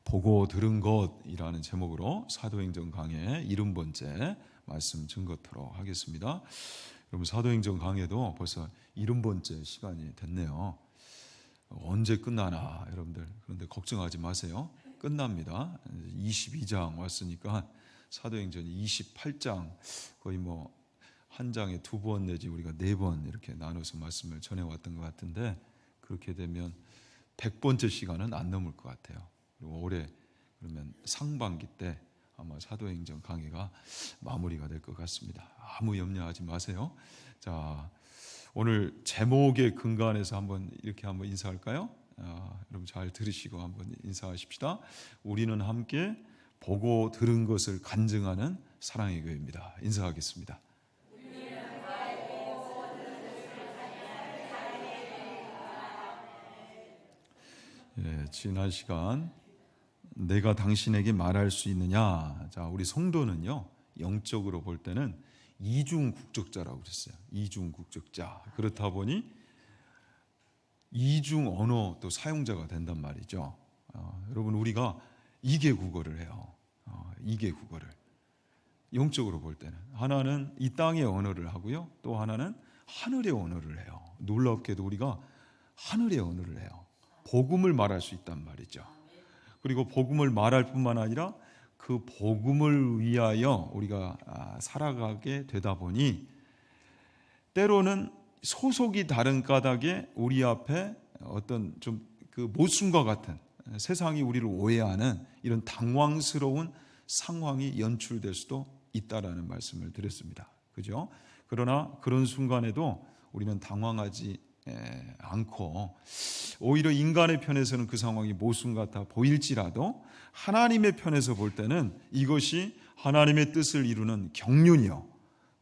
보고 들은 것이라는 제목으로 사도행전 강의 70번째 말씀 증거토록 하겠습니다. 여러분, 사도행전 강의도 벌써 70번째 시간이 됐네요. 언제 끝나나 여러분들, 그런데 걱정하지 마세요. 끝납니다. 22장 왔으니까 사도행전이 28장, 거의 한 장에 2번 내지 우리가 4번 이렇게 나눠서 말씀을 전해왔던 것 같은데, 그렇게 되면 100번째 시간은 안 넘을 것 같아요. 그리고 올해 그러면 상반기 때 아마 사도행전 강의가 마무리가 될 것 같습니다. 아무 염려하지 마세요. 자, 오늘 제목에 근거해서 이렇게 한번 인사할까요? 여러분 잘 들으시고 한번 인사하십시다. 우리는 함께 보고 들은 것을 간증하는 사랑의 교회입니다. 인사하겠습니다. 지난 시간 내가 당신에게 말할 수 있느냐. 자, 우리 성도는요, 영적으로 볼 때는 이중 국적자라고 그랬어요. 이중 국적자. 그렇다 보니 이중 언어도 사용자가 된단 말이죠. 여러분, 우리가 이개 국어를 해요. 이개 국어를. 영적으로 볼 때는 하나는 이 땅의 언어를 하고요, 또 하나는 하늘의 언어를 해요. 놀랍게도 우리가 하늘의 언어를 해요. 복음을 말할 수 있단 말이죠. 그리고 복음을 말할 뿐만 아니라 그 복음을 위하여 우리가 살아가게 되다 보니 때로는 소속이 다른 까닭에 우리 앞에 어떤 좀 그 모순과 같은, 세상이 우리를 오해하는 이런 당황스러운 상황이 연출될 수도 있다라는 말씀을 드렸습니다. 그죠? 그러나 그런 순간에도 우리는 당황하지 않고, 오히려 인간의 편에서는 그 상황이 모순 같아 보일지라도 하나님의 편에서 볼 때는 이것이 하나님의 뜻을 이루는 경륜이요,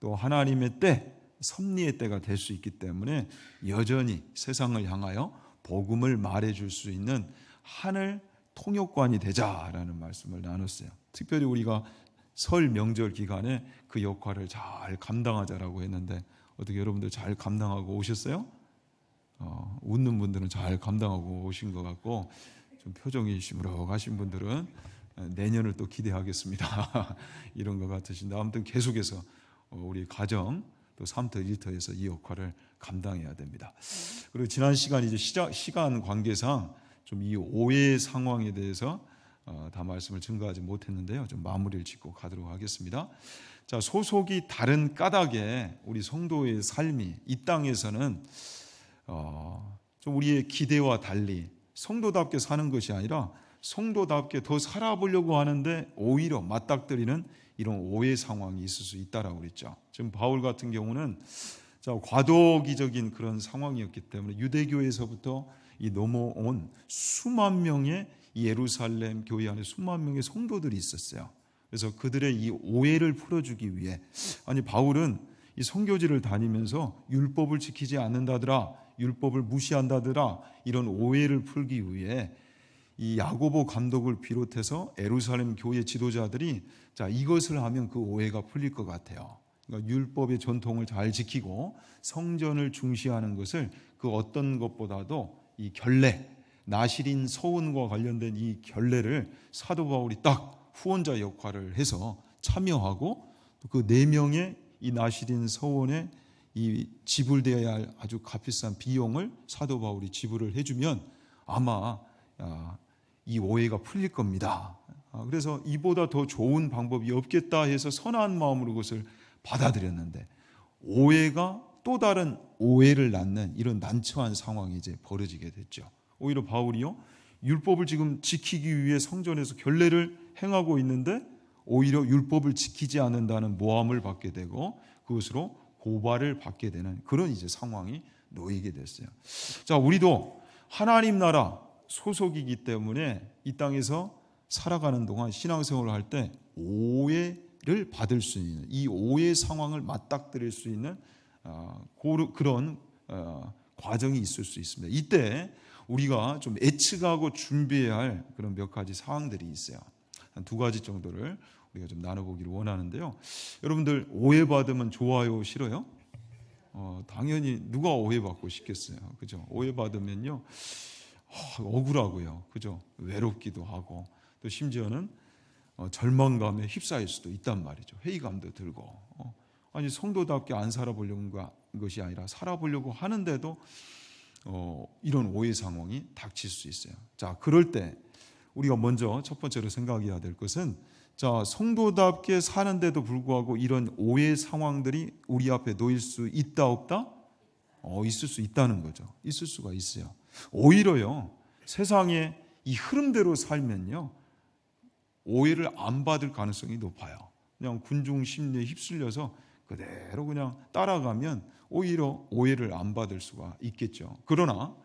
또 하나님의 때, 섭리의 때가 될 수 있기 때문에 여전히 세상을 향하여 복음을 말해줄 수 있는 하늘 통역관이 되자라는 말씀을 나눴어요. 특별히 우리가 설 명절 기간에 그 역할을 잘 감당하자라고 했는데, 어떻게 여러분들 잘 감당하고 오셨어요? 웃는 분들은 잘 감당하고 오신 것 같고, 좀 표정이 시무룩하신 분들은 내년을 또 기대하겠습니다 이런 것 같으신데, 아무튼 계속해서 우리 가정 또 삼터 일터에서 이 역할을 감당해야 됩니다. 그리고 지난 시간 이제 시간 관계상 좀 이 오해 상황에 대해서 다 말씀을 증거하지 못했는데요, 좀 마무리를 짓고 가도록 하겠습니다. 자, 소속이 다른 까닭에 우리 성도의 삶이 이 땅에서는 좀 우리의 기대와 달리 성도답게 사는 것이 아니라 성도답게 더 살아보려고 하는데 오히려 맞닥뜨리는 이런 오해 상황이 있을 수 있다라고 그랬죠. 지금 바울 같은 경우는 과도기적인 그런 상황이었기 때문에 유대교에서부터 이 넘어온 수만 명의 이 예루살렘 교회 안에 수만 명의 성도들이 있었어요. 그래서 그들의 이 오해를 풀어주기 위해, 아니 바울은 이 선교지를 다니면서 율법을 지키지 않는다더라, 율법을 무시한다더라, 이런 오해를 풀기 위해 이 야고보 감독을 비롯해서 예루살렘 교회 지도자들이 자, 이것을 하면 그 오해가 풀릴 것 같아요. 그러니까 율법의 전통을 잘 지키고 성전을 중시하는 것을 그 어떤 것보다도 이 결례, 나실인 서원과 관련된 이 결례를 사도 바울이 딱 후원자 역할을 해서 참여하고, 그 4명의 이 나실인 서원에 이 지불되어야 할 아주 값비싼 비용을 사도 바울이 지불을 해주면 아마 이 오해가 풀릴 겁니다. 그래서 이보다 더 좋은 방법이 없겠다 해서 선한 마음으로 그것을 받아들였는데, 오해가 또 다른 오해를 낳는 이런 난처한 상황이 이제 벌어지게 됐죠. 오히려 바울이요, 율법을 지금 지키기 위해 성전에서 결례를 행하고 있는데 오히려 율법을 지키지 않는다는 모함을 받게 되고 그것으로 고발을 받게 되는 그런 이제 상황이 놓이게 됐어요. 자, 우리도 하나님 나라 소속이기 때문에 이 땅에서 살아가는 동안 신앙생활을 할 때 오해를 받을 수 있는, 이 오해 상황을 맞닥뜨릴 수 있는 그런 과정이 있을 수 있습니다. 이때 우리가 좀 예측하고 준비해야 할 그런 몇 가지 사항들이 있어요. 한 2가지 정도를 우리가 좀 나눠보기를 원하는데요. 여러분들 오해받으면 좋아요, 싫어요? 당연히 누가 오해받고 싶겠어요, 그죠? 오해받으면요, 억울하고요, 그죠? 외롭기도 하고 또 심지어는 절망감에 휩싸일 수도 있단 말이죠. 회의감도 들고 아니 성도답게 안 살아보려는 것이 아니라 살아보려고 하는데도 이런 오해 상황이 닥칠 수 있어요. 자, 그럴 때 우리가 먼저 첫 번째로 생각해야 될 것은 자, 성도답게 사는데도 불구하고 이런 오해 상황들이 우리 앞에 놓일 수 있다 없다? 있을 수 있다는 거죠. 있을 수가 있어요. 오히려요, 세상에 이 흐름대로 살면요, 오해를 안 받을 가능성이 높아요. 그냥 군중 심리에 휩쓸려서 그대로 그냥 따라가면 오히려 오해를 안 받을 수가 있겠죠. 그러나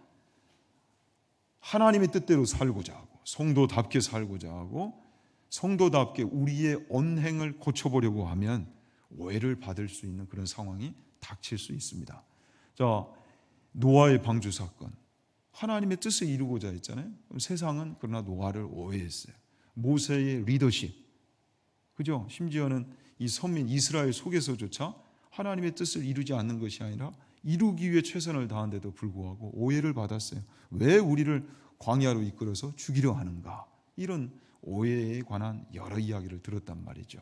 하나님의 뜻대로 살고자 하고 성도답게 살고자 하고 성도답게 우리의 언행을 고쳐보려고 하면 오해를 받을 수 있는 그런 상황이 닥칠 수 있습니다. 자, 노아의 방주 사건, 하나님의 뜻을 이루고자 했잖아요. 그럼 세상은 그러나 노아를 오해했어요. 모세의 리더십, 그죠? 심지어는 이 선민 이스라엘 속에서조차 하나님의 뜻을 이루지 않는 것이 아니라 이루기 위해 최선을 다한데도 불구하고 오해를 받았어요. 왜 우리를 광야로 이끌어서 죽이려 하는가? 이런 오해에 관한 여러 이야기를 들었단 말이죠.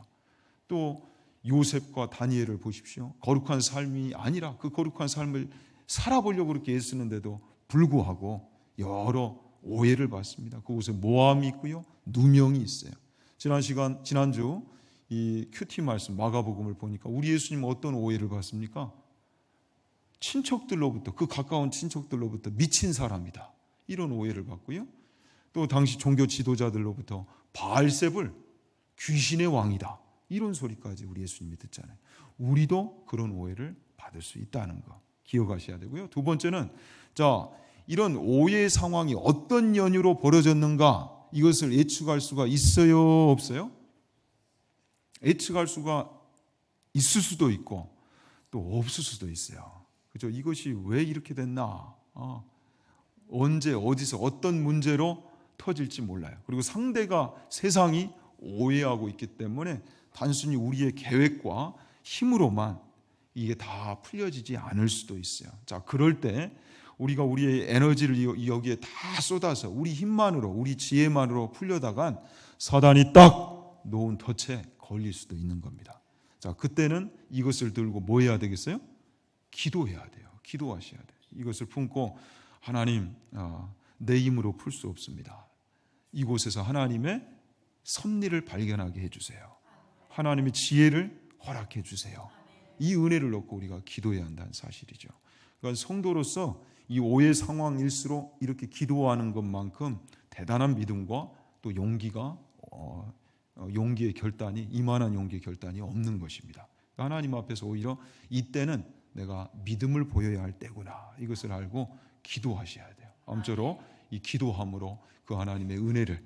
또 요셉과 다니엘을 보십시오. 거룩한 삶이 아니라 그 거룩한 삶을 살아보려고 그렇게 애쓰는데도 불구하고 여러 오해를 받습니다. 그곳에 모함이 있고요, 누명이 있어요. 지난주 이 큐티 말씀 마가복음을 보니까 우리 예수님은 어떤 오해를 받습니까? 친척들로부터, 그 가까운 친척들로부터 미친 사람이다, 이런 오해를 받고요. 또 당시 종교 지도자들로부터 바알세불, 귀신의 왕이다, 이런 소리까지 우리 예수님이 듣잖아요. 우리도 그런 오해를 받을 수 있다는 거 기억하셔야 되고요. 두 번째는 자, 이런 오해 상황이 어떤 연유로 벌어졌는가, 이것을 예측할 수가 있어요, 없어요? 예측할 수가 있을 수도 있고 또 없을 수도 있어요. 그죠? 이것이 왜 이렇게 됐나? 언제 어디서 어떤 문제로 터질지 몰라요. 그리고 상대가 세상이 오해하고 있기 때문에 단순히 우리의 계획과 힘으로만 이게 다 풀려지지 않을 수도 있어요. 자, 그럴 때 우리가 우리의 에너지를 여기에 다 쏟아서 우리 힘만으로, 우리 지혜만으로 풀려다간 사단이 딱 놓은 덫에 걸릴 수도 있는 겁니다. 자, 그때는 이것을 들고 뭐 해야 되겠어요? 기도해야 돼요. 기도하셔야 돼요. 이것을 품고 하나님, 내 힘으로 풀 수 없습니다. 이곳에서 하나님의 섭리를 발견하게 해주세요. 하나님의 지혜를 허락해 주세요. 이 은혜를 얻고 우리가 기도해야 한다는 사실이죠. 그러니까 성도로서 이 오해 상황일수록 이렇게 기도하는 것만큼 대단한 믿음과 또 용기가 용기의 결단이, 이만한 용기의 결단이 없는 것입니다. 하나님 앞에서 오히려 이때는 내가 믿음을 보여야 할 때구나, 이것을 알고 기도하셔야 돼요. 아무쪼록 이 기도함으로 그 하나님의 은혜를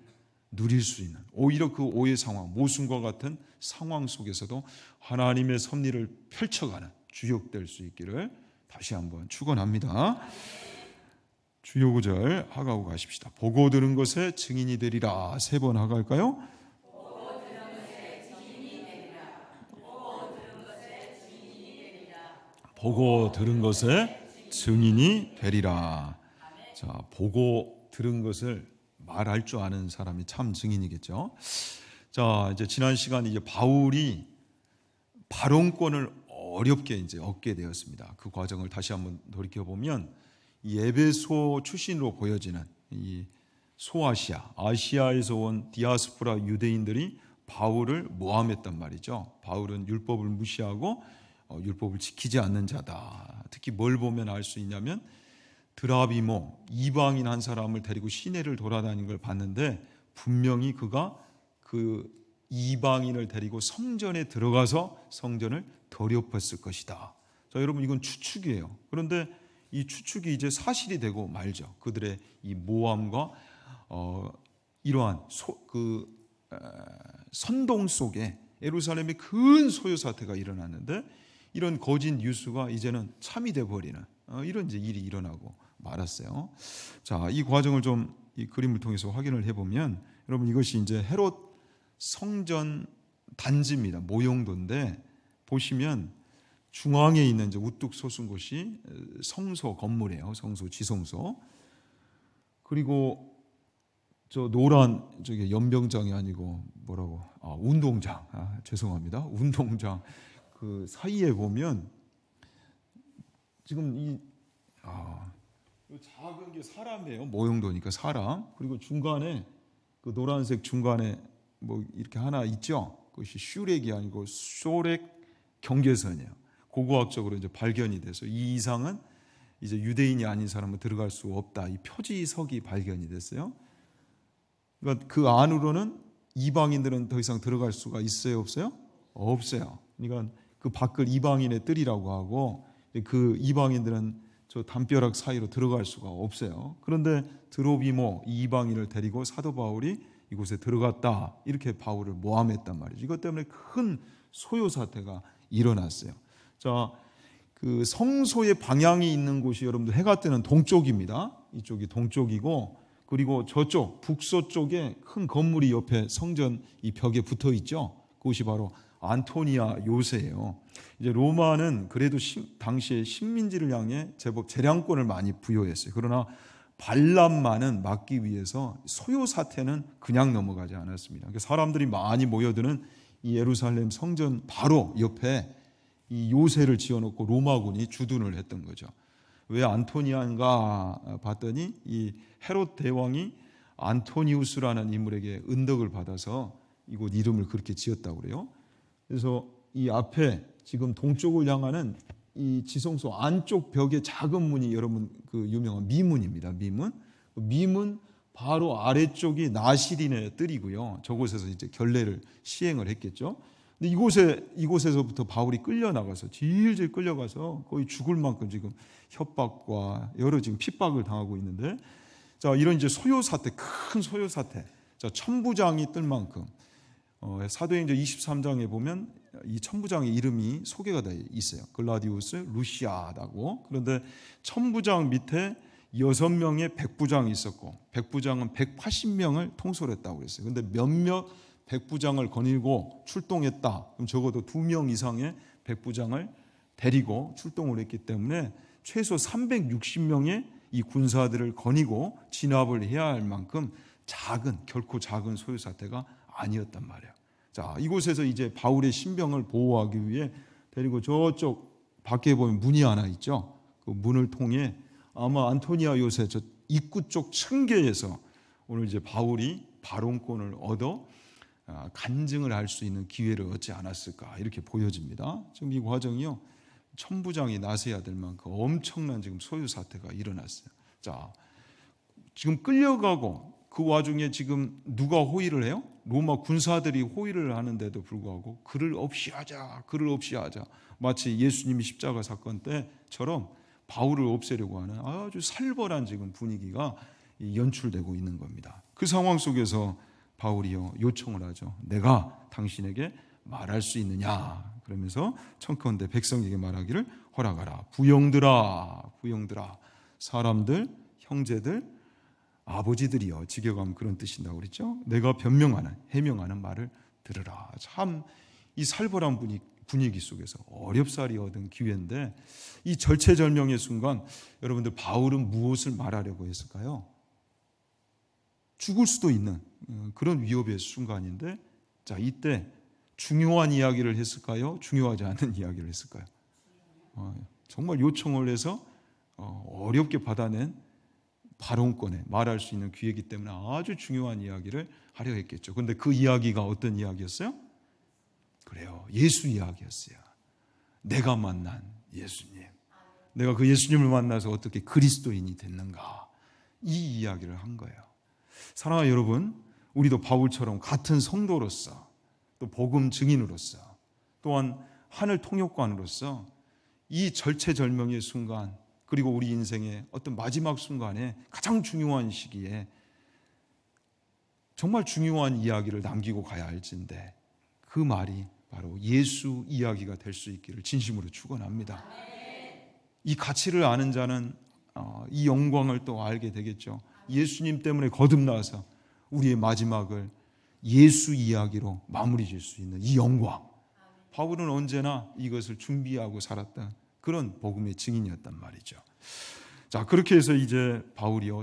누릴 수 있는, 오히려 그 오해 상황, 모순과 같은 상황 속에서도 하나님의 섭리를 펼쳐가는 주역될 수 있기를 다시 한번 축원합니다. 주요 구절 하가고 가십시다. 보고 들은 것에 증인이 되리라. 3번 하갈까요? 보고 들은 것에 증인이 되리라. 자, 보고 들은 것을 말할 줄 아는 사람이 참 증인이겠죠. 자, 이제 지난 시간 이제 바울이 발언권을 어렵게 이제 얻게 되었습니다. 그 과정을 다시 한번 돌이켜 보면 이 에베소 출신으로 보여지는 이 소아시아, 아시아에서 온 디아스포라 유대인들이 바울을 모함했단 말이죠. 바울은 율법을 무시하고 율법을 지키지 않는 자다. 특히 뭘 보면 알 수 있냐면 드라비모, 이방인 한 사람을 데리고 시내를 돌아다니는 걸 봤는데 분명히 그가 그 이방인을 데리고 성전에 들어가서 성전을 더럽혔을 것이다. 자, 여러분, 이건 추측이에요. 그런데 이 추측이 이제 사실이 되고 말죠. 그들의 이 모함과 이러한 선동 속에 예루살렘에 큰 소요 사태가 일어났는데 이런 거짓 뉴스가 이제는 참이 돼 버리는 이런 이제 일이 일어나고 말았어요. 자, 이 과정을 좀 이 그림을 통해서 확인을 해보면 여러분, 이것이 이제 헤롯 성전 단지입니다. 모형도인데 보시면 중앙에 있는 이제 우뚝 솟은 곳이 성소 건물이에요. 성소, 지성소. 그리고 저 노란 저게 연병장이 아니고 뭐라고? 운동장. 죄송합니다. 운동장 그 사이에 보면 지금 이 작은 게 사람이에요. 모형도니까 사람. 그리고 중간에 그 노란색 중간에 뭐 이렇게 하나 있죠. 그것이 슈렉이 아니고 쇼렉 경계선이에요. 고고학적으로 이제 발견이 돼서 이 이상은 이제 유대인이 아닌 사람은 들어갈 수 없다. 이 표지석이 발견이 됐어요. 그러니까 그 안으로는 이방인들은 더 이상 들어갈 수가 있어요, 없어요? 없어요. 그러니까 그 밖을 이방인의 뜰이라고 하고 그 이방인들은 저 담벼락 사이로 들어갈 수가 없어요. 그런데 드로비모 이방인을 데리고 사도 바울이 이곳에 들어갔다. 이렇게 바울을 모함했단 말이죠. 이것 때문에 큰 소요 사태가 일어났어요. 자, 그 성소의 방향이 있는 곳이 여러분들 해가 뜨는 동쪽입니다. 이쪽이 동쪽이고, 그리고 저쪽 북서쪽에 큰 건물이 옆에 성전 이 벽에 붙어 있죠. 그것이 바로 안토니아 요새예요. 이제 로마는 그래도 당시에 식민지를 향해 제법 재량권을 많이 부여했어요. 그러나 반란만은 막기 위해서 소요 사태는 그냥 넘어가지 않았습니다. 그러니까 사람들이 많이 모여드는 이 예루살렘 성전 바로 옆에 이 요새를 지어놓고 로마군이 주둔을 했던 거죠. 왜 안토니아인가 봤더니 이 헤롯 대왕이 안토니우스라는 인물에게 은덕을 받아서 이곳 이름을 그렇게 지었다고 그래요. 그래서 이 앞에 지금 동쪽을 향하는 이 지성소 안쪽 벽에 작은 문이 여러분 그 유명한 미문입니다. 미문 바로 아래쪽이 나시린의 뜰이고요. 저곳에서 이제 결례를 시행을 했겠죠. 근데 이곳에서부터 바울이 끌려나가서 질질 끌려가서 거의 죽을 만큼 지금 협박과 여러 지금 핍박을 당하고 있는데, 자, 이런 이제 소요 사태, 큰 소요 사태. 자, 천부장이 뜰 만큼 사도행전 23장에 보면 이 천부장의 이름이 소개가 되어 있어요. 글라디우스 루시아다고. 그런데 천부장 밑에 6명의 백부장이 있었고, 백부장은 180명을 통솔했다고 그랬어요. 그런데 몇몇 백부장을 거닐고 출동했다. 그럼 적어도 2명 이상의 백부장을 데리고 출동을 했기 때문에 최소 360명의 이 군사들을 거니고 진압을 해야 할 만큼 결코 작은 소요 사태가 아니었단 말이에요. 자, 이곳에서 이제 바울의 신병을 보호하기 위해 데리고 저쪽 밖에 보면 문이 하나 있죠. 그 문을 통해 아마 안토니아 요새 저 입구 쪽 층계에서 오늘 이제 바울이 발언권을 얻어 간증을 할 수 있는 기회를 얻지 않았을까 이렇게 보여집니다. 지금 이 과정이요, 천부장이 나서야 될 만큼 엄청난 지금 소요 사태가 일어났어요. 자, 지금 끌려가고 그 와중에 지금 누가 호의를 해요? 로마 군사들이 호의를 하는데도 불구하고 그를 없이 하자. 마치 예수님이 십자가 사건 때처럼 바울을 없애려고 하는 아주 살벌한 지금 분위기가 연출되고 있는 겁니다. 그 상황 속에서 바울이요 요청을 하죠. 내가 당신에게 말할 수 있느냐? 그러면서 청컨대 백성에게 말하기를 허락하라. 부영들아, 사람들, 형제들, 아버지들이여. 직역하면 그런 뜻인다고 그랬죠. 내가 해명하는 말을 들으라. 참 이 살벌한 분위기 속에서 어렵사리 얻은 기회인데, 이 절체절명의 순간 여러분들 바울은 무엇을 말하려고 했을까요? 죽을 수도 있는 그런 위협의 순간인데, 자, 이때 중요한 이야기를 했을까요? 중요하지 않은 이야기를 했을까요? 정말 요청을 해서 어렵게 받아낸 발언권에 말할 수 있는 기회이기 때문에 아주 중요한 이야기를 하려 했겠죠. 그런데 그 이야기가 어떤 이야기였어요? 그래요, 예수 이야기였어요. 내가 만난 예수님, 내가 그 예수님을 만나서 어떻게 그리스도인이 됐는가, 이 이야기를 한 거예요. 사랑하는 여러분, 우리도 바울처럼 같은 성도로서, 또 복음 증인으로서, 또한 하늘 통역관으로서 이 절체절명의 순간, 그리고 우리 인생의 어떤 마지막 순간에 가장 중요한 시기에 정말 중요한 이야기를 남기고 가야 할진데, 그 말이 바로 예수 이야기가 될 수 있기를 진심으로 축원합니다. 이 가치를 아는 자는 이 영광을 또 알게 되겠죠. 예수님 때문에 거듭나서 우리의 마지막을 예수 이야기로 마무리 질 수 있는 이 영광, 바울은 언제나 이것을 준비하고 살았던 그런 복음의 증인이었단 말이죠. 자, 그렇게 해서 이제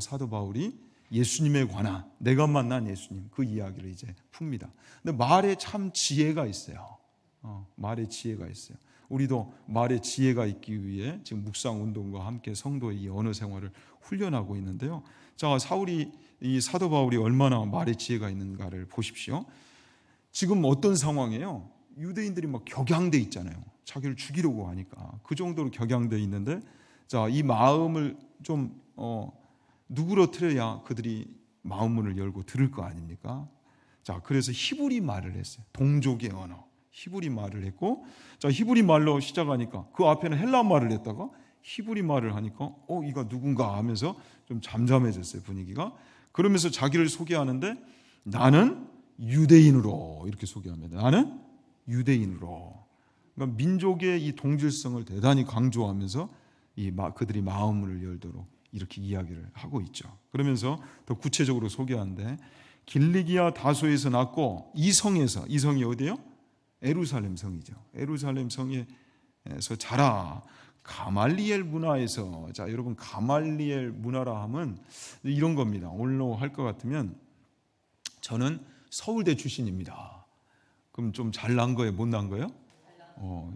사도 바울이 예수님에 관한, 내가 만난 예수님, 그 이야기를 이제 풉니다. 근데 말에 참 지혜가 있어요. 말에 지혜가 있어요. 우리도 말에 지혜가 있기 위해 지금 묵상 운동과 함께 성도의 이 언어 생활을 훈련하고 있는데요. 자, 이 사도 바울이 얼마나 말에 지혜가 있는가를 보십시오. 지금 어떤 상황이에요? 유대인들이 막 격양돼 있잖아요. 자기를 죽이려고 하니까 그 정도로 격양돼 있는데, 자, 이 마음을 좀 누그러뜨려야 그들이 마음문을 열고 들을 거 아닙니까? 자, 그래서 히브리 말을 했어요. 동족의 언어 히브리 말을 했고, 자, 히브리 말로 시작하니까 그 앞에는 헬라 말을 했다가 히브리 말을 하니까 이가 누군가 하면서 좀 잠잠해졌어요, 분위기가. 그러면서 자기를 소개하는데 나는 유대인으로 이렇게 소개합니다. 나는 유대인으로. 그러니까 민족의 이 동질성을 대단히 강조하면서 그들이 마음을 열도록 이렇게 이야기를 하고 있죠. 그러면서 더 구체적으로 소개하는데, 길리기아 다소에서 났고 이 성이 어디예요? 예루살렘 성이죠. 예루살렘 성에서 자라. 가말리엘 문화에서, 자, 여러분, 가말리엘 문화라 하면 이런 겁니다. 오늘로 할 것 같으면 저는 서울대 출신입니다. 그럼 좀 잘난 거예요, 못난 거예요?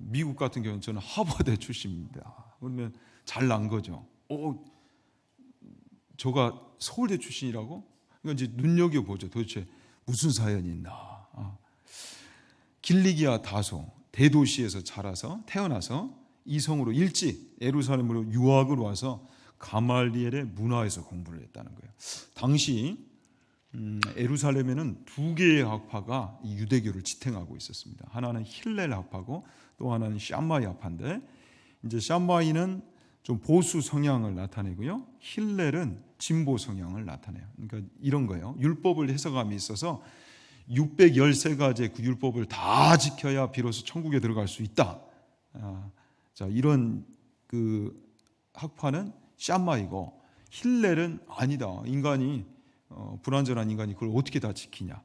미국 같은 경우는 저는 하버드 출신입니다. 그러면 잘난 거죠. 저가 서울대 출신이라고? 그러니까 이제 눈여겨보죠. 도대체 무슨 사연이 있나. 길리기아 다소, 대도시에서 태어나서 이 성으로 일찍 예루살렘으로 유학을 와서 가말리엘의 문화에서 공부를 했다는 거예요. 당시 예루살렘에는 두 개의 학파가 이 유대교를 지탱하고 있었습니다. 하나는 힐렐 학파고 또 하나는 샴마이 학파인데, 이제 샴마이는 좀 보수 성향을 나타내고요, 힐렐은 진보 성향을 나타내요. 그러니까 이런 거예요. 율법을 해석함에 있어서 613가지의 그 율법을 다 지켜야 비로소 천국에 들어갈 수 있다. 자, 이런 그 학파는 샴마이고, 힐렐은 아니다. 인간이 불완전한 인간이 그걸 어떻게 다 지키냐.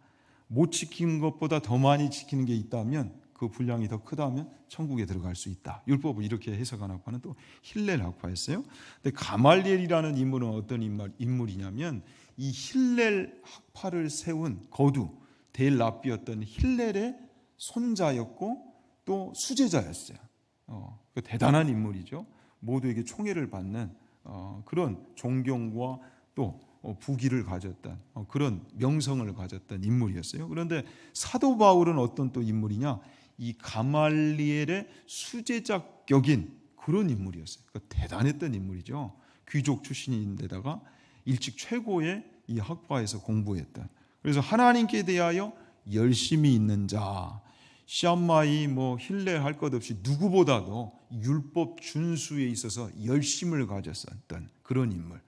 못 지킨 것보다 더 많이 지키는 게 있다면, 그 분량이 더 크다면 천국에 들어갈 수 있다. 율법을 이렇게 해석한 학파는 또 힐렐 학파였어요. 근데 가말리엘이라는 인물은 어떤 인물이냐면, 이 힐렐 학파를 세운 거두 델 랍비였던 힐렐의 손자였고 또 수제자였어요. 대단한 인물이죠. 모두에게 총애를 받는 그런 존경과 또 부귀를 가졌던 그런 명성을 가졌던 인물이었어요. 그런데 사도 바울은 어떤 또 인물이냐? 이 가말리엘의 수제자격인 그런 인물이었어요. 그러니까 대단했던 인물이죠. 귀족 출신인데다가 일찍 최고의 이 학파에서 공부했던. 그래서 하나님께 대하여 열심히 있는 자, 샴마이 힐렐 할 것 없이 누구보다도 율법 준수에 있어서 열심을 가졌었던 그런 인물.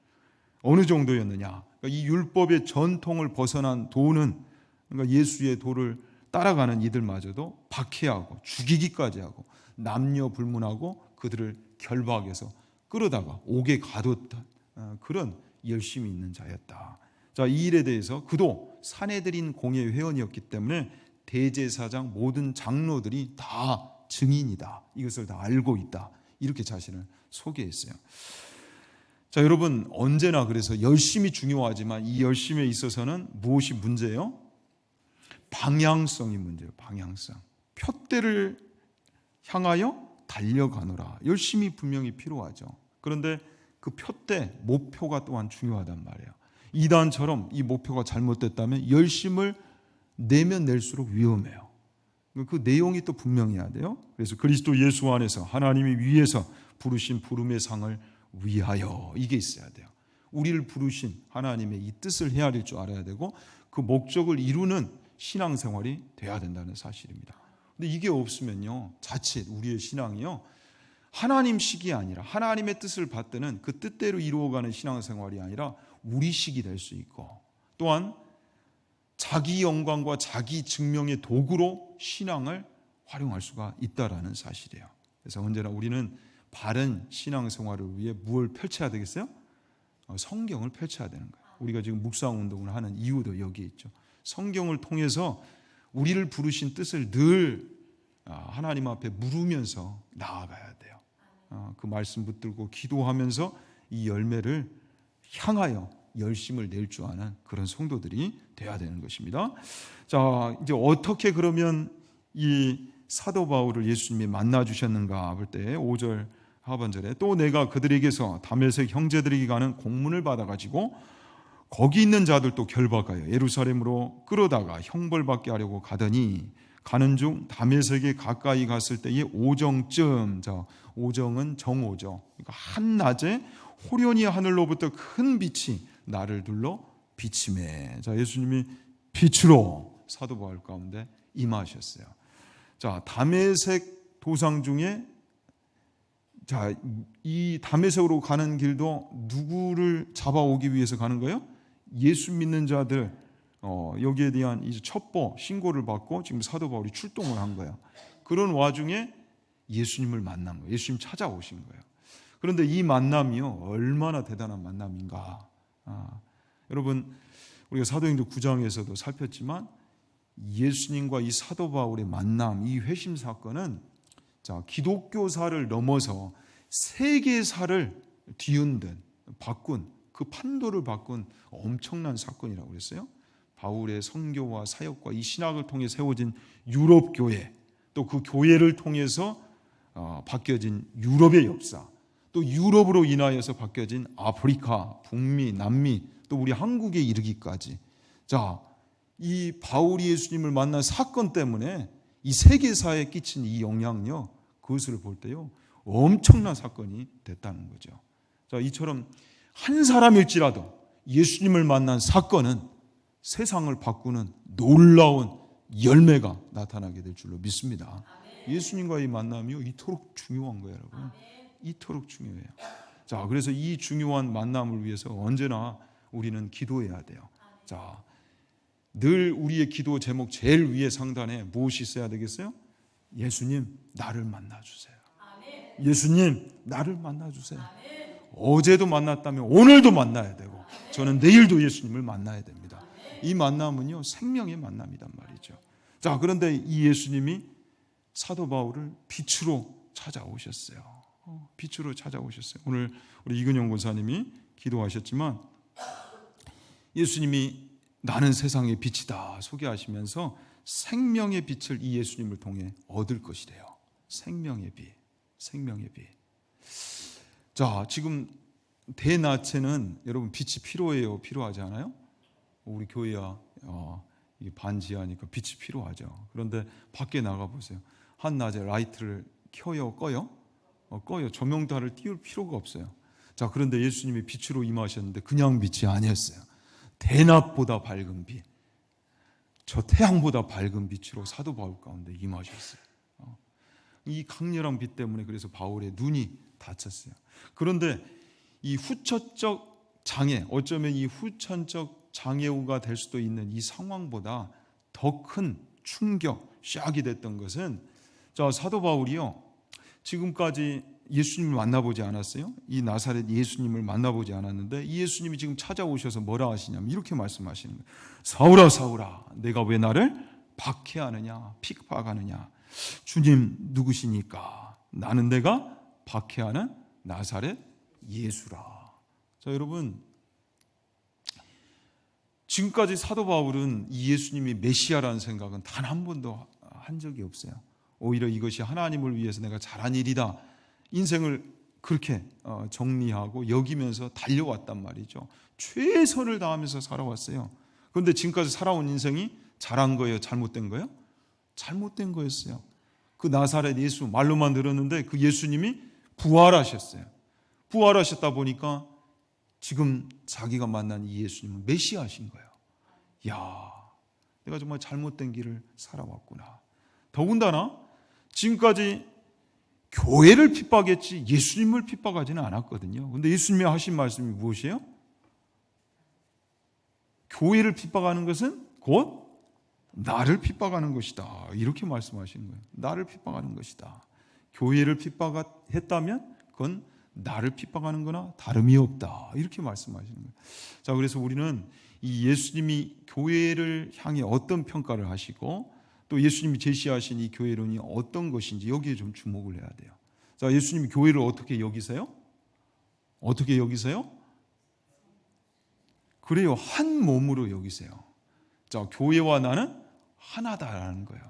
어느 정도였느냐? 그러니까 이 율법의 전통을 벗어난 도는, 그러니까 예수의 도를 따라가는 이들마저도 박해하고 죽이기까지 하고 남녀 불문하고 그들을 결박해서 끌어다가 옥에 가뒀던 그런 열심이 있는 자였다. 자, 이 일에 대해서 그도 사내들인 공회 회원이었기 때문에 대제사장 모든 장로들이 다 증인이다. 이것을 다 알고 있다. 이렇게 자신을 소개했어요. 자, 여러분, 언제나 그래서 열심이 중요하지만 이 열심에 있어서는 무엇이 문제예요? 방향성이 문제예요. 방향성. 표대를 향하여 달려가노라. 열심이 분명히 필요하죠. 그런데 그 표대, 목표가 또한 중요하단 말이에요. 이단처럼 이 목표가 잘못됐다면 열심을 내면 낼수록 위험해요. 그 내용이 또 분명해야 돼요. 그래서 그리스도 예수 안에서 하나님이 위에서 부르신 부름의 상을 위하여, 이게 있어야 돼요. 우리를 부르신 하나님의 이 뜻을 헤아릴 줄 알아야 되고 그 목적을 이루는 신앙생활이 돼야 된다는 사실입니다. 근데 이게 없으면요, 자칫 우리의 신앙이요, 하나님식이 아니라 하나님의 뜻을 받드는 그 뜻대로 이루어가는 신앙생활이 아니라 우리식이 될 수 있고, 또한 자기 영광과 자기 증명의 도구로 신앙을 활용할 수가 있다라는 사실이에요. 그래서 언제나 우리는 바른 신앙생활을 위해 무엇을 펼쳐야 되겠어요? 성경을 펼쳐야 되는 거예요. 우리가 지금 묵상 운동을 하는 이유도 여기에 있죠. 성경을 통해서 우리를 부르신 뜻을 늘 하나님 앞에 물으면서 나아가야 돼요. 그 말씀 붙들고 기도하면서 이 열매를 향하여 열심을 낼 줄 아는 그런 성도들이 돼야 되는 것입니다. 자, 이제 어떻게 그러면 이 사도 바울을 예수님이 만나 주셨는가 볼 때 5절 하반절에 또 내가 그들에게서 다메섹 형제들에게 가는 공문을 받아가지고 거기 있는 자들도 결박하여 예루살렘으로 끌어다가 형벌받게 하려고 가더니 가는 중 다메섹에 가까이 갔을 때에 오정쯤, 자, 오정은 정오죠. 그러니까 한낮에 호련히 하늘로부터 큰 빛이 나를 둘러 비치매. 자, 예수님이 빛으로 사도 바울 가운데 임하셨어요. 자, 다메섹 도상 중에 자, 이 다메섹으로 가는 길도 누구를 잡아오기 위해서 가는 거예요? 예수 믿는 자들, 여기에 대한 이제 첩보 신고를 받고 지금 사도 바울이 출동을 한 거예요. 그런 와중에 예수님을 만난 거예요. 예수님 찾아오신 거예요. 그런데 이 만남이요, 얼마나 대단한 만남인가. 여러분, 우리가 사도행전 9장에서도 살폈지만 예수님과 이 사도 바울의 만남, 이 회심 사건은 자, 기독교사를 넘어서 세계사를 뒤흔든, 바꾼, 그 판도를 바꾼 엄청난 사건이라고 그랬어요. 바울의 선교와 사역과 이 신학을 통해 세워진 유럽 교회, 또 그 교회를 통해서 바뀌어진 유럽의 역사, 또 유럽으로 인하여서 바뀌어진 아프리카, 북미, 남미, 또 우리 한국에 이르기까지. 자, 이 바울이 예수님을 만난 사건 때문에 이 세계사에 끼친 이 영향력, 그것을 볼 때요, 엄청난 사건이 됐다는 거죠. 자, 이처럼 한 사람일지라도 예수님을 만난 사건은 세상을 바꾸는 놀라운 열매가 나타나게 될 줄로 믿습니다. 예수님과의 만남이요, 이토록 중요한 거예요, 여러분. 이토록 중요해요. 자, 그래서 이 중요한 만남을 위해서 언제나 우리는 기도해야 돼요. 자, 늘 우리의 기도 제목 제일 위에 상단에 무엇이 있어야 되겠어요? 예수님, 나를 만나주세요. 예수님, 나를 만나주세요. 어제도 만났다면 오늘도 만나야 되고, 저는 내일도 예수님을 만나야 됩니다. 이 만남은요, 생명의 만남이란 말이죠. 자, 그런데 이 예수님이 사도 바울을 빛으로 찾아오셨어요. 빛으로 찾아오셨어요. 오늘 우리 이근영 권사님이 기도하셨지만 예수님이 나는 세상의 빛이다 소개하시면서 생명의 빛을 이 예수님을 통해 얻을 것이래요. 생명의 빛, 생명의 빛. 자, 지금 대낮에는 여러분 빛이 필요해요, 필요하지 않아요? 우리 교회야 이게 반지하니까 빛이 필요하죠. 그런데 밖에 나가 보세요. 한낮에 라이트를 켜요, 꺼요? 꺼요. 조명달을 띄울 필요가 없어요. 자, 그런데 예수님이 빛으로 임하셨는데 그냥 빛이 아니었어요. 대낮보다 밝은 빛, 저 태양보다 밝은 빛으로 사도 바울 가운데 임하셨어요. 이 강렬한 빛 때문에 그래서 바울의 눈이 다쳤어요. 그런데 이 후천적 장애, 어쩌면 이 후천적 장애우가 될 수도 있는 이 상황보다 더 큰 충격, 샥이 됐던 것은, 자, 사도 바울이요, 지금까지 예수님을 만나보지 않았어요. 이 나사렛 예수님을 만나보지 않았는데 이 예수님이 지금 찾아오셔서 뭐라 하시냐면 이렇게 말씀하시는 거예요. 사울아, 사울아, 내가 왜 나를 박해하느냐, 핍박하느냐. 주님 누구시니까? 나는 내가 박해하는 나사렛 예수라. 자, 여러분, 지금까지 사도 바울은 이 예수님이 메시아라는 생각은 단 한 번도 한 적이 없어요. 오히려 이것이 하나님을 위해서 내가 잘한 일이다, 인생을 그렇게 정리하고 여기면서 달려왔단 말이죠. 최선을 다하면서 살아왔어요. 그런데 지금까지 살아온 인생이 잘한 거예요, 잘못된 거예요? 잘못된 거였어요. 그 나사렛 예수 말로만 들었는데 그 예수님이 부활하셨어요. 부활하셨다 보니까 지금 자기가 만난 이 예수님은 메시아신 거예요. 야, 내가 정말 잘못된 길을 살아왔구나. 더군다나 지금까지 교회를 핍박했지 예수님을 핍박하지는 않았거든요. 그런데 예수님이 하신 말씀이 무엇이에요? 교회를 핍박하는 것은 곧 나를 핍박하는 것이다, 이렇게 말씀하시는 거예요. 나를 핍박하는 것이다. 교회를 핍박했다면 그건 나를 핍박하는 거나 다름이 없다, 이렇게 말씀하시는 거예요. 자, 그래서 우리는 이 예수님이 교회를 향해 어떤 평가를 하시고 또 예수님이 제시하신 이 교회론이 어떤 것인지 여기에 좀 주목을 해야 돼요. 자, 예수님이 교회를 어떻게 여기세요? 어떻게 여기세요? 그래요. 한 몸으로 여기세요. 자, 교회와 나는 하나다라는 거예요.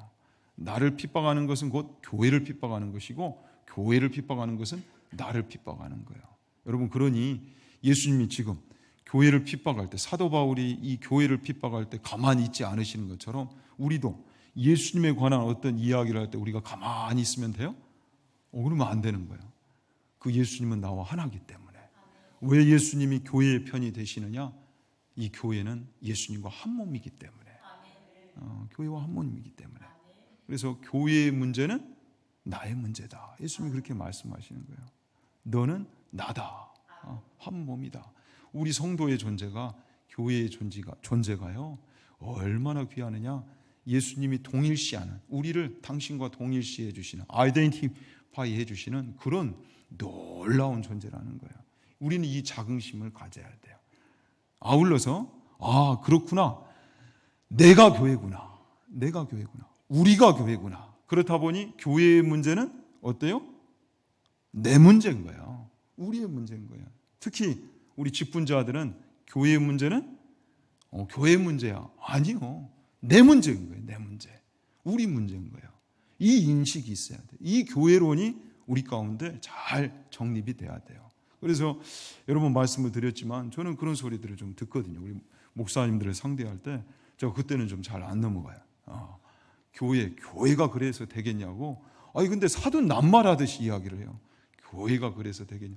나를 핍박하는 것은 곧 교회를 핍박하는 것이고, 교회를 핍박하는 것은 나를 핍박하는 거예요. 여러분, 그러니 예수님이 지금 교회를 핍박할 때, 사도 바울이 이 교회를 핍박할 때 가만히 있지 않으시는 것처럼 우리도 예수님에 관한 어떤 이야기를 할 때 우리가 가만히 있으면 돼요? 그러면 안 되는 거예요. 그 예수님은 나와 하나이기 때문에. 왜 예수님이 교회의 편이 되시느냐? 이 교회는 예수님과 한 몸이기 때문에. 교회와 한 몸이기 때문에. 그래서 교회의 문제는 나의 문제다. 예수님이 그렇게 말씀하시는 거예요. 너는 나다. 한 몸이다. 우리 성도의 존재가, 교회의 존재가요, 얼마나 귀하느냐? 예수님이 동일시하는, 우리를 당신과 동일시해 주시는, 아이덴티파이 해 주시는 그런 놀라운 존재라는 거예요. 우리는 이 자긍심을 가져야 돼요. 아울러서 그렇구나. 내가 교회구나. 우리가 교회구나. 그렇다 보니 교회의 문제는 어때요? 내 문제인 거예요. 우리의 문제인 거예요. 특히 우리 직분자들은 교회의 문제는 교회의 문제야. 아니요. 내 문제인 거예요. 내 문제. 우리 문제인 거예요. 이 인식이 있어야 돼요. 이 교회론이 우리 가운데 잘 정립이 돼야 돼요. 그래서 여러분 말씀을 드렸지만 저는 그런 소리들을 좀 듣거든요. 우리 목사님들을 상대할 때 제가 그때는 좀 잘 안 넘어가요. 교회가 그래서 되겠냐고. 근데 사돈 낱말하듯이 이야기를 해요. 교회가 그래서 되겠냐.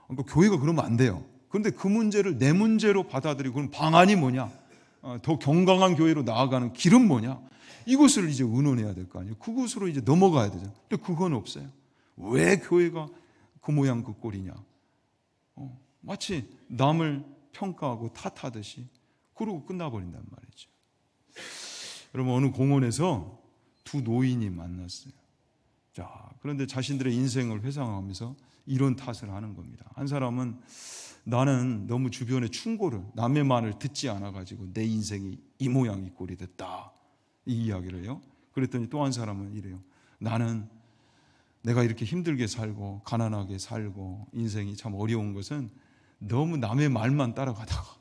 그러니까 교회가 그러면 안 돼요. 그런데 그 문제를 내 문제로 받아들이고, 그럼 방안이 뭐냐? 더 건강한 교회로 나아가는 길은 뭐냐? 이것을 이제 의논해야 될 거 아니에요. 그것으로 이제 넘어가야 되죠. 근데 그건 없어요. 왜 교회가 그 모양 그 꼴이냐? 마치 남을 평가하고 탓하듯이 그러고 끝나버린단 말이죠. 여러분, 어느 공원에서 두 노인이 만났어요. 자, 그런데 자신들의 인생을 회상하면서 이런 탓을 하는 겁니다. 한 사람은 나는 너무 주변의 충고를, 남의 말을 듣지 않아가지고 내 인생이 이 모양 이 꼴이 됐다. 이 이야기를 해요. 그랬더니 또 한 사람은 이래요. 나는 내가 이렇게 힘들게 살고 가난하게 살고 인생이 참 어려운 것은 너무 남의 말만 따라가다가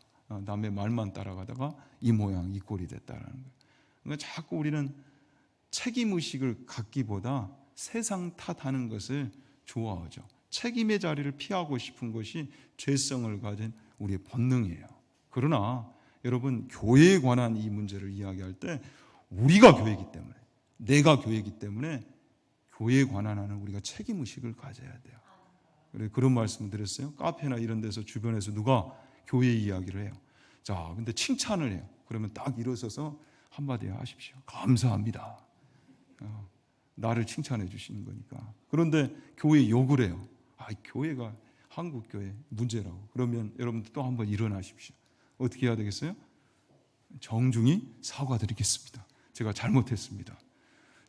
이 모양 이 꼴이 됐다라는 거예요. 그러니까 자꾸 우리는 책임의식을 갖기보다 세상 탓하는 것을 좋아하죠. 책임의 자리를 피하고 싶은 것이 죄성을 가진 우리의 본능이에요. 그러나 여러분, 교회에 관한 이 문제를 이야기할 때 우리가 교회이기 때문에, 내가 교회이기 때문에 교회에 관한 하는 우리가 책임의식을 가져야 돼요. 그래, 그런 말씀을 드렸어요. 카페나 이런 데서 주변에서 누가 교회 이야기를 해요. 자, 근데 칭찬을 해요. 그러면 딱 일어서서 한마디 하십시오. 감사합니다. 나를 칭찬해 주시는 거니까. 그런데 교회 욕을 해요. 교회가 한국교회 문제라고. 그러면 여러분들 또 한번 일어나십시오. 어떻게 해야 되겠어요? 정중히 사과드리겠습니다. 제가 잘못했습니다.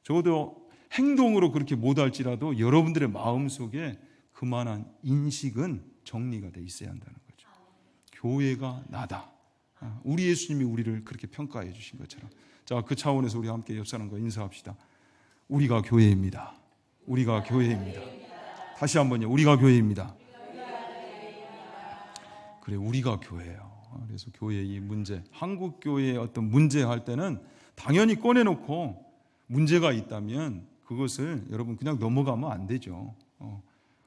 적어도 행동으로 그렇게 못할지라도 여러분들의 마음속에 그만한 인식은 정리가 돼 있어야 한다는 거죠. 교회가 나다. 우리 예수님이 우리를 그렇게 평가해 주신 것처럼. 자, 그 차원에서 우리 함께 옆 사람과 인사합시다. 우리가 교회입니다. 우리가 교회입니다. 다시 한번요. 우리가 교회입니다. 그래, 우리가 교회예요. 그래서 교회의 이 문제, 한국 교회의 어떤 문제 할 때는 당연히 꺼내놓고 문제가 있다면 그것을 여러분 그냥 넘어가면 안 되죠.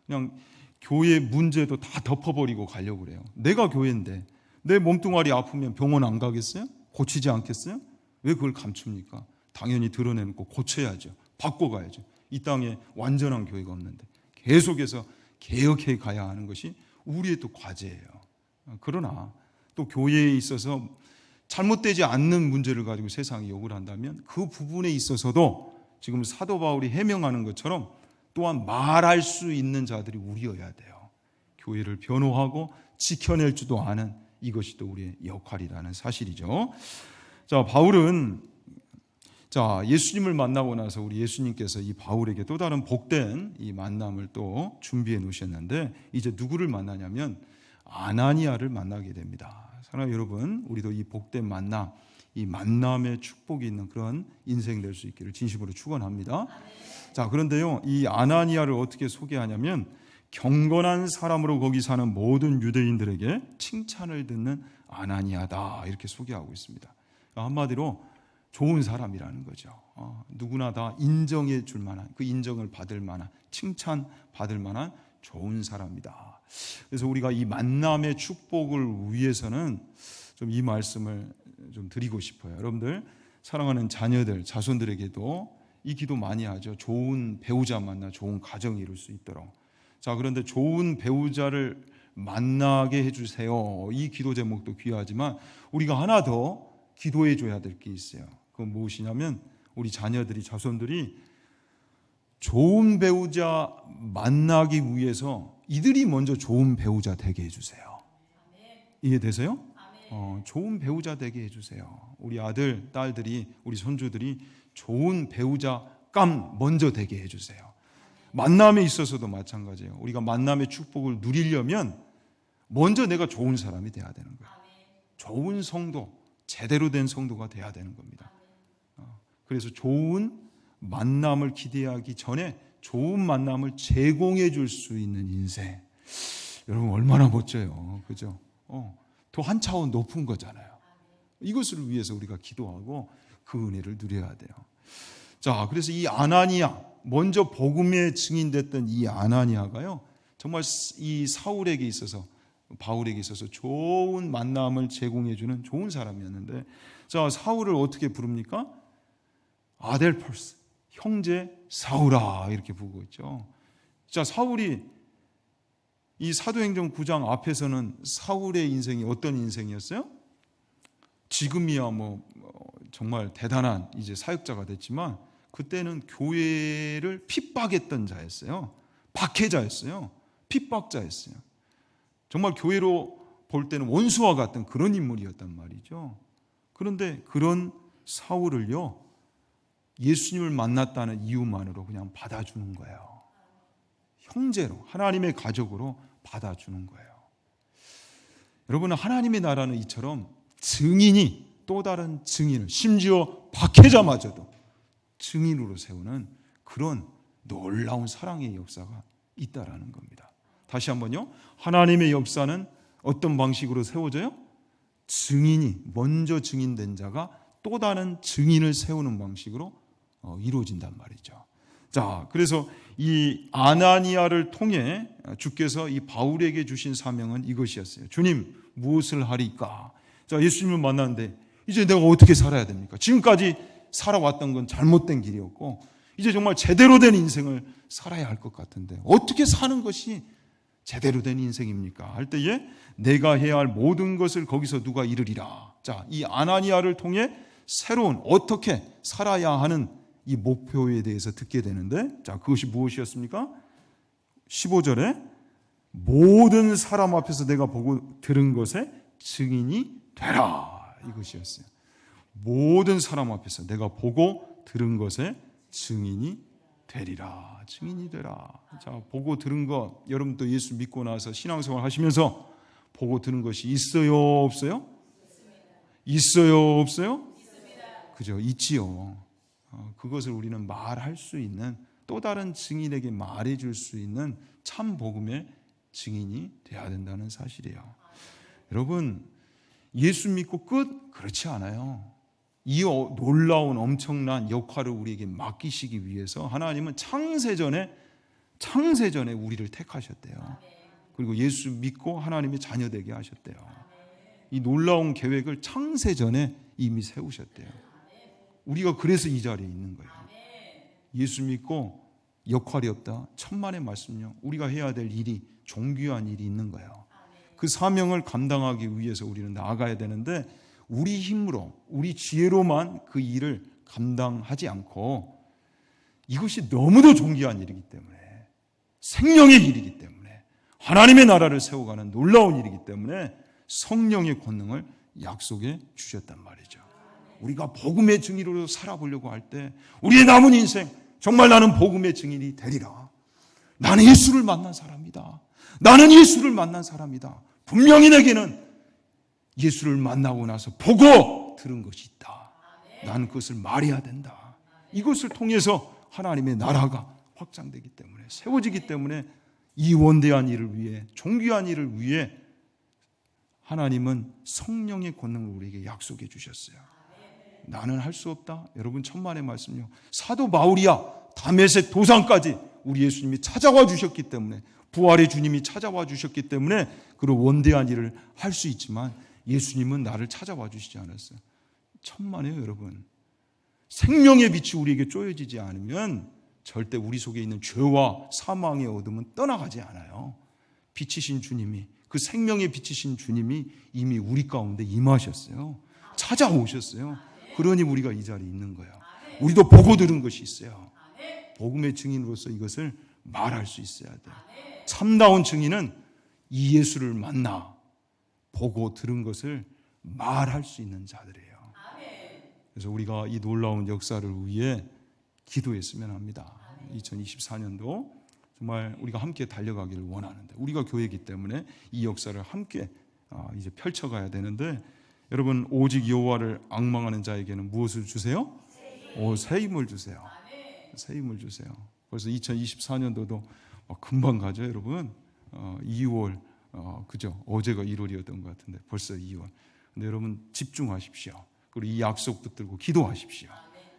그냥 교회 문제도 다 덮어버리고 가려고 그래요. 내가 교회인데 내 몸뚱아리 아프면 병원 안 가겠어요? 고치지 않겠어요? 왜 그걸 감춥니까? 당연히 드러내놓고 고쳐야죠. 바꿔가야죠. 이 땅에 완전한 교회가 없는데 계속해서 개혁해 가야 하는 것이 우리의 또 과제예요. 그러나 또 교회에 있어서 잘못되지 않는 문제를 가지고 세상이 욕을 한다면 그 부분에 있어서도 지금 사도 바울이 해명하는 것처럼 또한 말할 수 있는 자들이 우리여야 돼요. 교회를 변호하고 지켜낼 줄도 아는, 이것이 또 우리의 역할이라는 사실이죠. 자, 바울은 예수님을 만나고 나서 우리 예수님께서 이 바울에게 또 다른 복된 이 만남을 또 준비해 놓으셨는데, 이제 누구를 만나냐면 아나니아를 만나게 됩니다. 사랑하는 여러분, 우리도 이 복된 만남, 이 만남의 축복이 있는 그런 인생 될 수 있기를 진심으로 축원합니다. 자, 그런데요, 이 아나니아를 어떻게 소개하냐면 경건한 사람으로 거기 사는 모든 유대인들에게 칭찬을 듣는 아나니아다, 이렇게 소개하고 있습니다. 한마디로 좋은 사람이라는 거죠. 누구나 다 인정해 줄 만한, 그 인정을 받을 만한, 칭찬 받을 만한 좋은 사람이다. 그래서 우리가 이 만남의 축복을 위해서는 좀 이 말씀을 좀 드리고 싶어요. 여러분들 사랑하는 자녀들, 자손들에게도 이 기도 많이 하죠. 좋은 배우자 만나 좋은 가정 이룰 수 있도록. 자, 그런데 좋은 배우자를 만나게 해주세요. 이 기도 제목도 귀하지만 우리가 하나 더 기도해 줘야 될 게 있어요. 그건 무엇이냐면 우리 자녀들이, 자손들이 좋은 배우자 만나기 위해서 이들이 먼저 좋은 배우자 되게 해주세요. 이해되세요? 좋은 배우자 되게 해주세요. 우리 아들, 딸들이, 우리 손주들이 좋은 배우자감 먼저 되게 해주세요. 만남에 있어서도 마찬가지예요. 우리가 만남의 축복을 누리려면 먼저 내가 좋은 사람이 돼야 되는 거예요. 좋은 성도, 제대로 된 성도가 돼야 되는 겁니다. 그래서 좋은 만남을 기대하기 전에 좋은 만남을 제공해 줄 수 있는 인생, 여러분 얼마나 멋져요. 그죠? 더 한 차원 높은 거잖아요. 이것을 위해서 우리가 기도하고 그 은혜를 누려야 돼요. 자, 그래서 이 아나니아, 먼저 복음에 증인됐던 이 아나니아가요, 정말 이 사울에게 있어서, 바울에게 있어서 좋은 만남을 제공해 주는 좋은 사람이었는데, 자, 사울을 어떻게 부릅니까? 아델펄스, 형제 사울아, 이렇게 부르고 있죠. 자, 사울이 이 사도행전 9장 앞에서는 사울의 인생이 어떤 인생이었어요? 지금이야 정말 대단한 이제 사역자가 됐지만 그때는 교회를 핍박했던 자였어요. 박해자였어요. 핍박자였어요. 정말 교회로 볼 때는 원수와 같은 그런 인물이었단 말이죠. 그런데 그런 사울을요, 예수님을 만났다는 이유만으로 그냥 받아주는 거예요. 형제로, 하나님의 가족으로 받아주는 거예요. 여러분, 하나님의 나라는 이처럼 증인이 또 다른 증인을, 심지어 박해자마저도 증인으로 세우는 그런 놀라운 사랑의 역사가 있다라는 겁니다. 다시 한번요. 하나님의 역사는 어떤 방식으로 세워져요? 증인이, 먼저 증인된 자가 또 다른 증인을 세우는 방식으로 이루어진단 말이죠. 자, 그래서 이 아나니아를 통해 주께서 이 바울에게 주신 사명은 이것이었어요. 주님, 무엇을 하리까? 자, 예수님을 만났는데 이제 내가 어떻게 살아야 됩니까? 지금까지 살아왔던 건 잘못된 길이었고 이제 정말 제대로 된 인생을 살아야 할 것 같은데 어떻게 사는 것이 제대로 된 인생입니까? 할 때에 내가 해야 할 모든 것을 거기서 누가 이루리라. 자, 이 아나니아를 통해 새로운 어떻게 살아야 하는 이 목표에 대해서 듣게 되는데, 자, 그것이 무엇이었습니까? 15절에 모든 사람 앞에서 내가 보고 들은 것에 증인이 되라, 이것이었어요. 모든 사람 앞에서 내가 보고 들은 것에 증인이 되리라. 증인이 되라. 자, 보고 들은 것, 여러분도 예수 믿고 나서 신앙생활 하시면서 보고 들은 것이 있어요, 없어요? 있어요, 없어요? 그죠? 있지요. 그것을 우리는 말할 수 있는, 또 다른 증인에게 말해줄 수 있는 참 복음의 증인이 되어야 된다는 사실이에요. 여러분, 예수 믿고 끝? 그렇지 않아요. 이 놀라운 엄청난 역할을 우리에게 맡기시기 위해서 하나님은 창세전에 우리를 택하셨대요. 그리고 예수 믿고 하나님의 자녀 되게 하셨대요. 이 놀라운 계획을 창세전에 이미 세우셨대요. 우리가 그래서 이 자리에 있는 거예요. 예수 믿고 역할이 없다. 천만의 말씀요. 우리가 해야 될 일이, 존귀한 일이 있는 거예요. 그 사명을 감당하기 위해서 우리는 나아가야 되는데 우리 힘으로, 우리 지혜로만 그 일을 감당하지 않고, 이것이 너무도 존귀한 일이기 때문에, 생명의 일이기 때문에, 하나님의 나라를 세워가는 놀라운 일이기 때문에 성령의 권능을 약속해 주셨단 말이죠. 우리가 복음의 증인으로 살아보려고 할 때 우리의 남은 인생, 정말 나는 복음의 증인이 되리라. 나는 예수를 만난 사람이다. 나는 예수를 만난 사람이다. 분명히 내게는 예수를 만나고 나서 보고 들은 것이 있다. 나는 그것을 말해야 된다. 이것을 통해서 하나님의 나라가 확장되기 때문에, 세워지기 때문에 이 원대한 일을 위해, 존귀한 일을 위해 하나님은 성령의 권능을 우리에게 약속해 주셨어요. 나는 할 수 없다. 여러분 천만의 말씀요. 사도 바울이야 다메섹 도상까지 우리 예수님이 찾아와 주셨기 때문에, 부활의 주님이 찾아와 주셨기 때문에 그런 원대한 일을 할 수 있지만 예수님은 나를 찾아와 주시지 않았어요. 천만에요 여러분. 생명의 빛이 우리에게 쪼여지지 않으면 절대 우리 속에 있는 죄와 사망의 어둠은 떠나가지 않아요. 빛이신 주님이, 그 생명의 빛이신 주님이 이미 우리 가운데 임하셨어요. 찾아오셨어요. 그러니 우리가 이 자리에 있는 거예요. 우리도 보고 들은 것이 있어요. 복음의 증인으로서 이것을 말할 수 있어야 돼요. 참다운 증인은 이 예수를 만나 보고 들은 것을 말할 수 있는 자들이에요. 그래서 우리가 이 놀라운 역사를 위해 기도했으면 합니다. 2024년도 정말 우리가 함께 달려가기를 원하는데, 우리가 교회이기 때문에 이 역사를 함께 이제 펼쳐가야 되는데, 여러분 오직 여호와를 앙망하는 자에게는 무엇을 주세요? 새 힘을 주세요. 새 힘을 주세요. 벌써 2024년도도 금방 가죠 여러분. 2월 그죠? 어제가 1월이었던 것 같은데 벌써 2월. 근데 여러분 집중하십시오. 그리고 이 약속 붙들고 기도하십시오.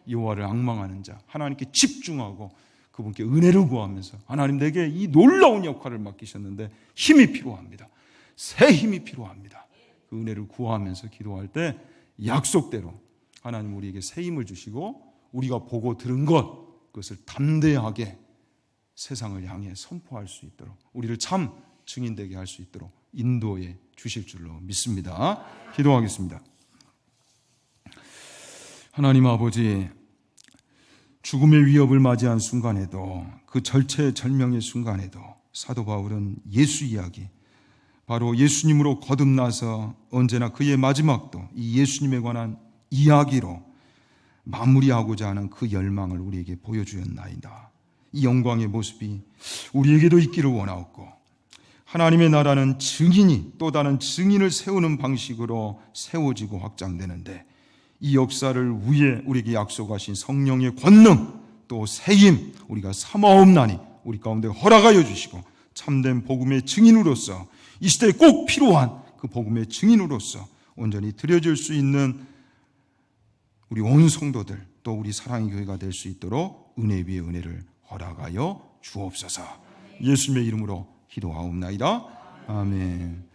여호와를 앙망하는 자, 하나님께 집중하고 그분께 은혜를 구하면서, 하나님 내게 이 놀라운 역할을 맡기셨는데 힘이 필요합니다. 새 힘이 필요합니다. 그 은혜를 구하면서 기도할 때 약속대로 하나님 우리에게 새 힘을 주시고, 우리가 보고 들은 그것을 담대하게 세상을 향해 선포할 수 있도록, 우리를 참 증인되게 할 수 있도록 인도해 주실 줄로 믿습니다. 기도하겠습니다. 하나님 아버지, 죽음의 위협을 맞이한 순간에도, 그 절체절명의 순간에도 사도 바울은 예수 이야기, 바로 예수님으로 거듭나서 언제나 그의 마지막도 이 예수님에 관한 이야기로 마무리하고자 하는 그 열망을 우리에게 보여주었나이다. 이 영광의 모습이 우리에게도 있기를 원하옵고, 하나님의 나라는 증인이 또 다른 증인을 세우는 방식으로 세워지고 확장되는데, 이 역사를 위해 우리에게 약속하신 성령의 권능, 또 새힘 우리가 삼아옵나니 우리 가운데 허락하여 주시고, 참된 복음의 증인으로서 이 시대에 꼭 필요한 그 복음의 증인으로서 온전히 드려질 수 있는 우리 온 성도들, 또 우리 사랑의 교회가 될 수 있도록 은혜 위에 은혜를 허락하여 주옵소서. 예수님의 이름으로 기도하옵나이다. 아멘.